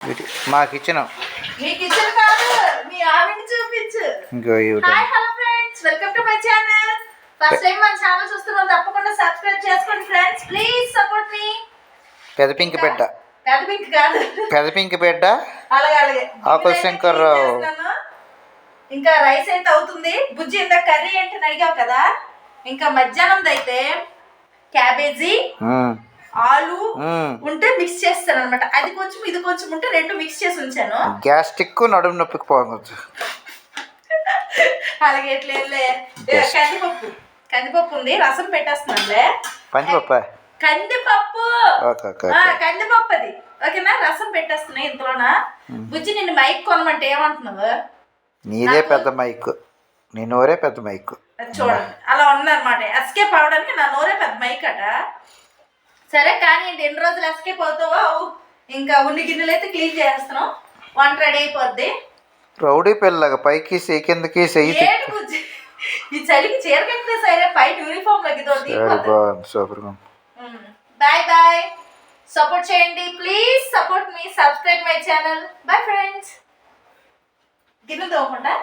మాకు ఇచ్చిన మీ కిచెన్ కాదు మీ ఆవిడని చూపించు. ఇంకో hi hello friends, welcome to my channel. First time మన ఛానల్ చూస్తున్నారు తప్పకుండా సబ్స్క్రైబ్ చేసుకోండి ఫ్రెండ్స్. ప్లీజ్ సపోర్ట్ మీ. పెద్ద పింక్ బిడ్డ, పెద్ద పింక్ కాదు, పెద్ద పింక్ బిడ్డ. అలాగే ఆకుల శంకర్రావు. ఇంకా రైస్ అయితే అవుతుంది. బుజ్జి ఇంత కర్రీ ఏంటి అడిగావు కదా. ఇంకా మధ్యాహ్నం అయితే క్యాబేజీ ఆలు ఉంటే మిక్స్ చేస్తాను అనమాట. అది కొంచెం ఇది కొంచెం ఉంటే రెండు మిక్స్ చేసి ఉంచాను. గ్యాస్ట్రిక్ నడుము నొప్పికి పోవచ్చు. అలాగే ఎట్లే కందిపప్పు, కందిపప్పు ఉంది, రసం పెట్టేస్తున్నానులే. పందిపప్పు, కందిపప్పు, కందిపప్పు అది ఓకేనా. రసం పెట్టేస్తున్నా ఇంతలోనా. బుజ్జి నిన్ను మైక్ కొనమంటే ఏమంటున్నావు? నీదే పెద్ద మైక్, నీ నోరే పెద్ద మైక్. చూడండి అలా ఉందన్నమాట. ఎస్కేప్ అవడానికి నా నోరే పెద్ద మైక్ అట. సరే కానీ ఎన్ని రోజులు ఎస్కేప్ అవుతావో. ఇంకా ఉన్ని గిన్నెలు అయితే క్లీన్ చేస్తున్నాం. వంట రెడీ అయిపోద్ది. రౌడీ పిల్లగా పైకి సెయ్యి కిందకి సెయ్యి. ఈ చలికి చీర కట్టితే సరే బయట uniform super. Bye bye. Support చేయండి please. Support me, subscribe my channel. Bye friends. గిన్నెలు తోకుండా